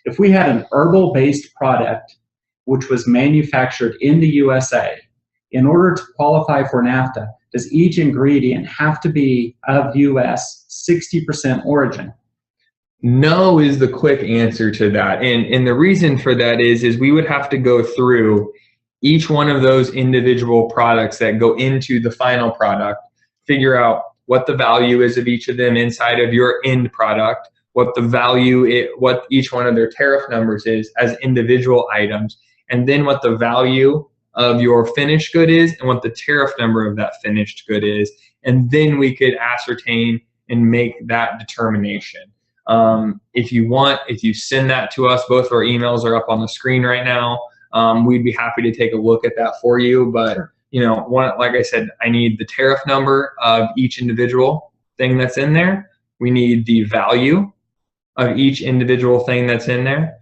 if we had an herbal-based product which was manufactured in the USA, in order to qualify for NAFTA, does each ingredient have to be of US 60% origin? No is the quick answer to that. And the reason for that is we would have to go through each one of those individual products that go into the final product, figure out what the value is of each of them inside of your end product, what the value, what each one of their tariff numbers is as individual items, and then what the value of your finished good is and what the tariff number of that finished good is. And then we could ascertain and make that determination. If you send that to us, both of our emails are up on the screen right now. We'd be happy to take a look at that for you. But sure. Like I said, I need the tariff number of each individual thing that's in there. We need the value of each individual thing that's in there.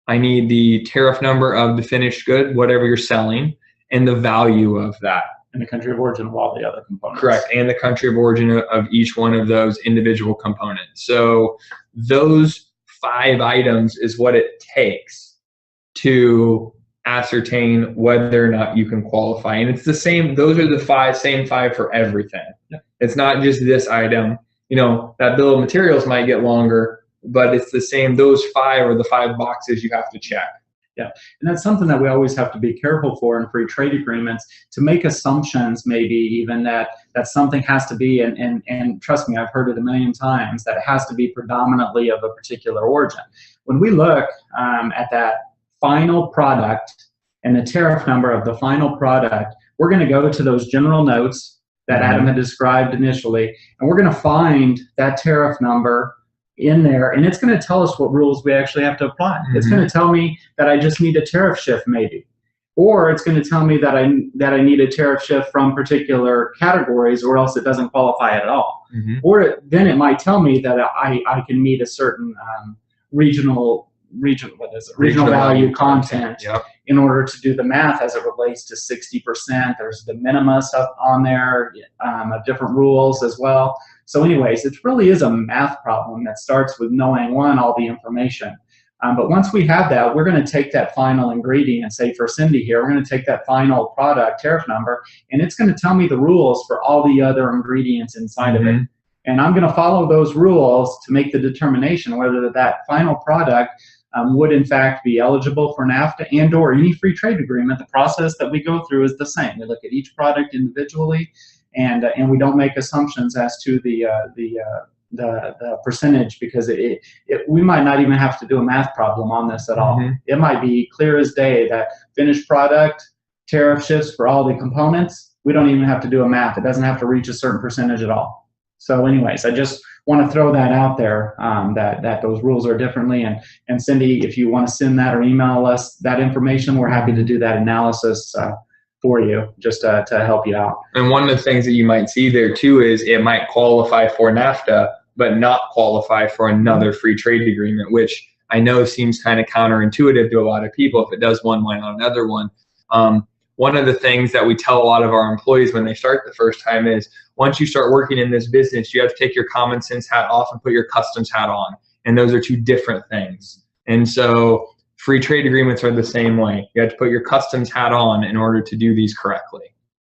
I need the tariff number of the finished good, whatever you're selling, and the value of that. And the country of origin of all the other components. Correct, and the country of origin of each one of those individual components. So those 5 items is what it takes to ascertain whether or not you can qualify. And it's the same, those are the same five for everything. Yep. It's not just this item. That bill of materials might get longer, but it's the same. Those 5 are the 5 boxes you have to check. Yeah, and that's something that we always have to be careful for in free trade agreements, to make assumptions, maybe even that something has to be, and trust me, I've heard it a million times, that it has to be predominantly of a particular origin. When we look at that final product and the tariff number of the final product, we're going to go to those general notes that Adam had described initially, and we're going to find that tariff number in there, and it's going to tell us what rules we actually have to apply. It's going to tell me that I just need a tariff shift, maybe, or it's going to tell me that I need a tariff shift from particular categories, or else it doesn't qualify at all. Or then it might tell me that I can meet a certain regional value content in order to do the math as it relates to 60%. There's the minimus up on there of different rules as well. So anyways, it really is a math problem that starts with knowing, one, all the information. But once we have that, we're going to take that final ingredient, say for Cindy here, we're going to take that final product tariff number, and it's going to tell me the rules for all the other ingredients inside of it. And I'm going to follow those rules to make the determination whether that final product would in fact be eligible for NAFTA and or any free trade agreement. The process that we go through is the same. We look at each product individually, and we don't make assumptions as to the percentage, because we might not even have to do a math problem on this at all. It might be clear as day that finished product tariff shifts for all the components. We don't even have to do a math. It doesn't have to reach a certain percentage at all. So anyways, I just want to throw that out there, that those rules are differently. And Cindy, if you want to send that or email us that information, we're happy to do that analysis for you, just to help you out. And one of the things that you might see there too is it might qualify for NAFTA, but not qualify for another free trade agreement, which I know seems kind of counterintuitive to a lot of people. If it does one, why not another one? One of the things that we tell a lot of our employees when they start the first time is, once you start working in this business, you have to take your common sense hat off and put your customs hat on. And those are 2 different things. And so free trade agreements are the same way. You have to put your customs hat on in order to do these correctly.